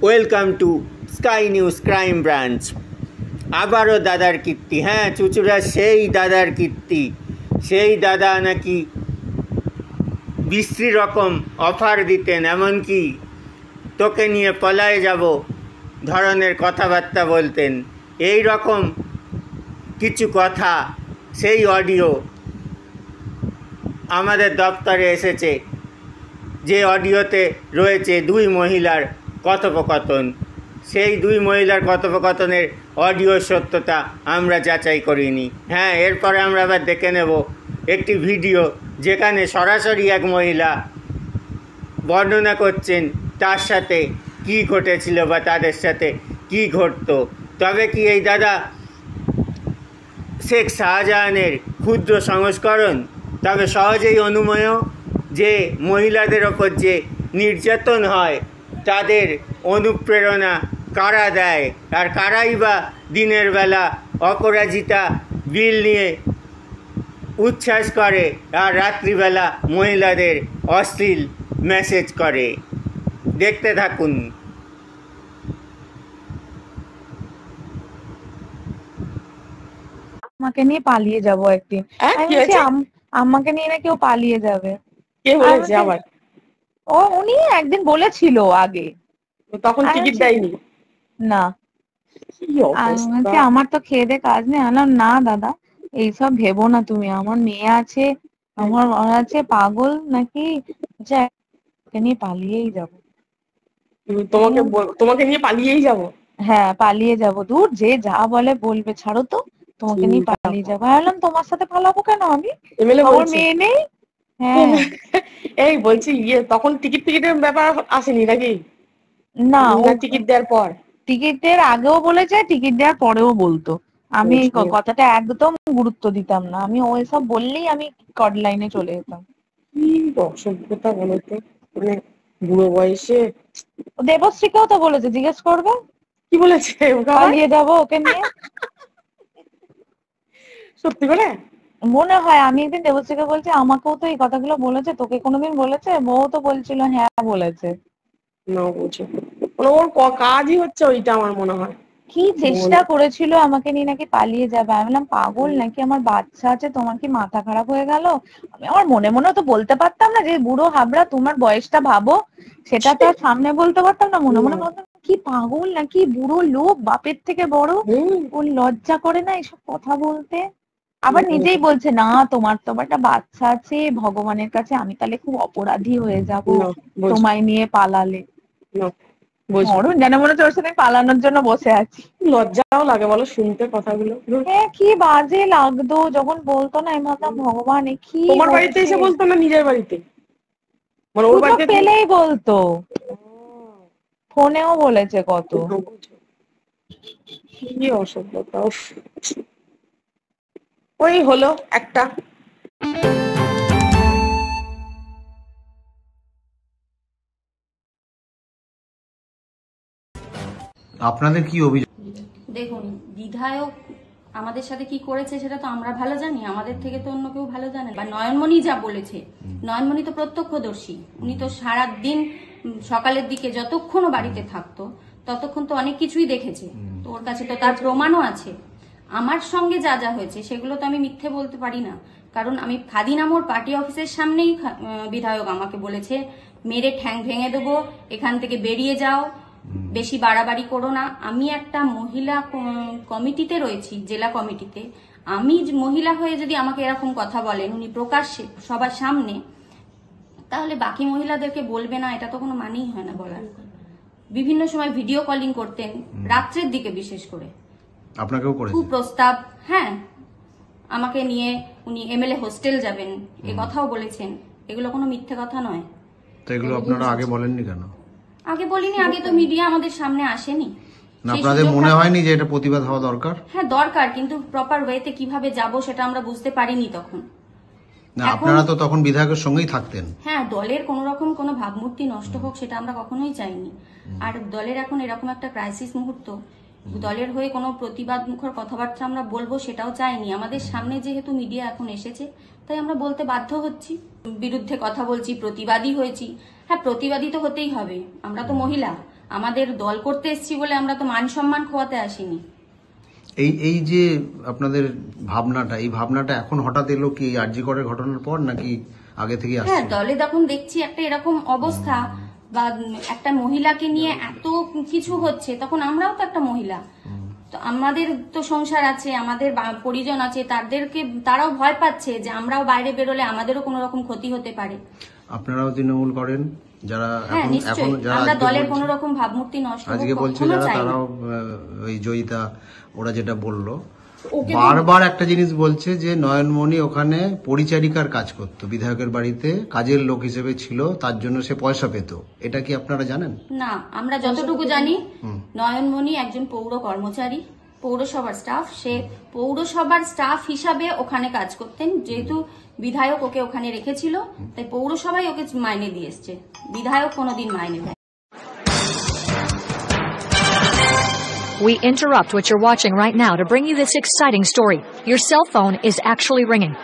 Welcome to sky news crime branch. আবারও দাদার কীর্তি। হ্যাঁ, চুচুড়া সেই দাদার কীর্তি। সেই দাদা নাকি বিশ্রী রকম অফার দিতেন, এমনকি তোকে নিয়ে পলায়ে যাব ধরনের কথাবার্তা বলতেন। এই রকম কিছু কথা, সেই অডিও আমাদের দপ্তরে এসেছে, যে অডিওতে রয়েছে দুই মহিলার কথোপকথন। সেই দুই মহিলার কথোপকথনের অডিও সত্যতা আমরা যাচাই করিনি। হ্যাঁ, এরপরে আমরা আবার দেখে নেব একটি ভিডিও, যেখানে সরাসরি এক মহিলা বর্ণনা করছেন তার সাথে কি ঘটেছিল বা তাদের সাথে কি ঘটতো। তবে কি এই দাদা শেখ শাহজাহানের ক্ষুদ্র সংস্করণ? তবে সহজেই অনুমেয় যে মহিলাদের ওপর যে নির্যাতন হয় তাদের অনুপ্রেরণা কারা দেয়, আর কারাই বা দিনের বেলা অপরাজিতা বিল নিয়ে উচ্ছ্বাস করে আর রাত্রিবেলা মহিলাদের অশ্লীল মেসেজ করে। দেখতে থাকুন। আমাকে নিয়ে পালিয়ে যাব একদিন। আমাকে নিয়ে না কেউ পালিয়ে যাবে। কে বলেছে আবার? উনি একদিন বলেছিল আগে, তখন টিকিট দেয়নি না। আমার তো খেয়ে দে কাজ নেই। আনলাম না দাদা, এইসব ভেবো না তুমি, আমার মেয়ে আছে, আমার আছে, পাগল নাকি? নিয়ে পালিয়েই যাব। তোমাকে নিয়ে পালিয়েই যাব? হ্যাঁ, পালিয়ে যাব। দূর, যে যা বলে বলবে, ছাড়ো তো, তোমাকে নিয়ে পালিয়ে যাবো। ভাবলাম তোমার সাথে পালাবো কেন আমি? আমার মেয়ে নেই। হ্যাঁ, এই বলছি তখন টিকিটের ব্যাপার আসেনি নাকি? না, ও টিকিট দেওয়ার পর, টিকিটের আগেও বলেছে, টিকিট দেওয়ার পরেও বলতো। আমি এই কথাটা একদম গুরুত্ব দিতাম না। আমি ওইসব বললেই আমি কড লাইনে চলে যেতাম। কি অসভ্যতা বলতো, মানে বুড়ো বয়সে। দেবশ্রীকেও তো বলেছে, জিজ্ঞেস করবে। কি বলেছে? পালিয়ে যাবো ওকে নিয়ে। সত্যি করে মনে হয়। আমি একদিন দেবশ্রীকে বলছি, আমাকেও তো এই কথাগুলো বলেছে, তোকে কোনোদিন বলেছে? বউ তো বলছিল হ্যাঁ বলেছে। না, বলছে ওর কাজই হচ্ছে ওইটা, আমার মনে হয়। কি চেষ্টা করেছিল আমাকে নিয়ে নাকি পালিয়ে যাবে। আমি বললাম পাগল নাকি, আমার বাচ্চা আছে, তোমার কি মাথা খারাপ হয়ে গেল? আমি আমার মনে মনে তো বলতে পারতাম না যে বুড়ো হাবড়া, তোমার বয়সটা ভাবো, সেটা তো আর সামনে বলতে পারতাম না। মনে মনে ভাবতাম কি পাগল নাকি, বুড়ো লোক, বাপের থেকে বড়, ওর লজ্জা করে না এসব কথা বলতে? আবার নিজেই বলছে না, তোমার তো একটা বাচ্চা আছে, ভগবানের কাছে আমি তাহলে খুব অপরাধী হয়ে যাব তোমায় নিয়ে পালালে। মরণ যেন মনে হচ্ছে ওর সাথে পালানোর জন্য বসে আছি। লজ্জাও লাগে বলো শুনতে কথাগুলো। হ্যাঁ, কি বাজে লাগতো যখন বলতো না। আমি ভাবতাম ভগবান, কি তোমার বাড়িতে এসে বলতো না নিজের বাড়িতে? মানে ওর বাড়িতে পেলেই বলতো, ফোনেও বলেছে কত। কি অসভ্যতা। ওই হলো একটা। আপনাদের কি অভিযোগ? দেখুন, বিধায়ক আমাদের সাথে কি করেছে সেটা তো আমরা ভালো জানি, আমাদের থেকে তো অন্য কেউ ভালো জানে। বা নয়নমণি যা বলেছে, নয়নমণি তো প্রত্যক্ষদর্শী। উনি তো সারাদিন সকালের দিকে যতক্ষণ বাড়িতে থাকতো ততক্ষণ তো অনেক কিছুই দেখেছে, তো ওর কাছে তো তার প্রমাণও আছে। আমার সঙ্গে যা যা হয়েছে সেগুলো তো আমি মিথ্যে বলতে পারি না, কারণ আমি খাদিনামোর পার্টি অফিসের সামনেই বিধায়ক আমাকে বলেছে মেরে ঠ্যাং ভেঙে দেবো, এখান থেকে বেরিয়ে যাও, বেশি বাড়াবাড়ি করো না। আমি একটা মহিলা কমিটিতে রয়েছি, জেলা কমিটিতে। আমি মহিলা হয়ে যদি আমাকে এরকম কথা বলেন উনি প্রকাশ্যে সবার সামনে, তাহলে বাকি মহিলাদেরকে বলবে না, এটা তো কোনো মানেই হয় না বলার। বিভিন্ন সময় ভিডিও কলিং করতেন রাত্রের দিকে, বিশেষ করে আপনাকেও করেছে খুব প্রস্তাব। হ্যাঁ, আমাকে নিয়ে উনি এমএলএ হোস্টেল যাবেন এ কথাও বলেছেন। এগুলো কোনো মিথ্যে কথা নয়। তো এগুলো আপনারা আগে বলেননি কেন? আগে বলিনি, আগে তো মিডিয়া আমাদের সামনে আসেনি। না, আপনাদের মনে হয়নি যে এটা প্রতিবাদ হওয়া দরকার? হ্যাঁ দরকার, কিন্তু প্রপার ওয়েতে কিভাবে যাব সেটা আমরা বুঝতে পারিনি তখন। না, আপনারা তো তখন বিধায়কের সঙ্গেই থাকতেন। হ্যাঁ, দলের কোন রকম কোনো ভাবমূর্তি নষ্ট হোক সেটা আমরা কখনোই চাইনি। আর দলের এখন এরকম একটা ক্রাইসিস মুহূর্ত, দলের হয়ে কোনো প্রতিবাদ মুখর কথাবার্তা আমরা বলবো সেটাও চাইনি। আমাদের সামনে যেহেতু মিডিয়া এখন এসেছে তাই আমরা বলতে বাধ্য হচ্ছি, বিরুদ্ধে কথা বলছি, প্রতিবাদী হয়েছি। হ্যাঁ, প্রতিবাদী তো হতেই হবে, আমরা তো মহিলা, আমাদের দল করতে এসেছি বলে আমরা তো মান সম্মান খোয়াতে আসিনি। এই যে আপনাদের ভাবনাটা, এই ভাবনাটা এখন হঠাৎ এলো কি আরজি করের ঘটনার পর, নাকি আগে থেকে হ্যাঁ, আসছে? দলে যখন দেখছি একটা এরকম অবস্থা বা একটা মহিলাকে নিয়ে এত কিছু হচ্ছে, তখন আমরাও তো একটা মহিলা, তো আমাদের তো সংসার আছে, আমাদের পরিজন আছে, তারাও ভয় পাচ্ছে যে আমরাও বাইরে বেরোলে আমাদেরও কোনো রকম ক্ষতি হতে পারে। আপনারাও তৃণমূল করেন যারা হ্যাঁ, এখন নিশ্চয়ই যারা আমরা আজকে দলের বলছে- কোনো রকম ভাবমূর্তি নষ্ট হোক আজকে বলছে কখনো যারা, চাই না। তারাও ওই জয়িতা ওরা যেটা বললো, বারবার একটা জিনিস বলছে যে নয়নমণি ওখানে পরিচারিকার কাজ করতো, বিধায়কের বাড়িতে কাজের লোক হিসেবে ছিল, তার জন্য সে পয়সা পেত। এটা কি আপনারা জানেন? না, আমরা যতটুকু জানি নয়নমণি একজন পৌর কর্মচারী, পৌরসভার স্টাফ। সে পৌরসভার স্টাফ হিসাবে ওখানে কাজ করতেন, যেহেতু বিধায়ক ওকে ওখানে রেখেছিল, তাই পৌরসভায় ওকে মাইনে দিয়ে এসছে, বিধায়ক কোনোদিন মাইনে দেয়। We interrupt what you're watching right now to bring you this exciting story. Your cell phone is actually ringing.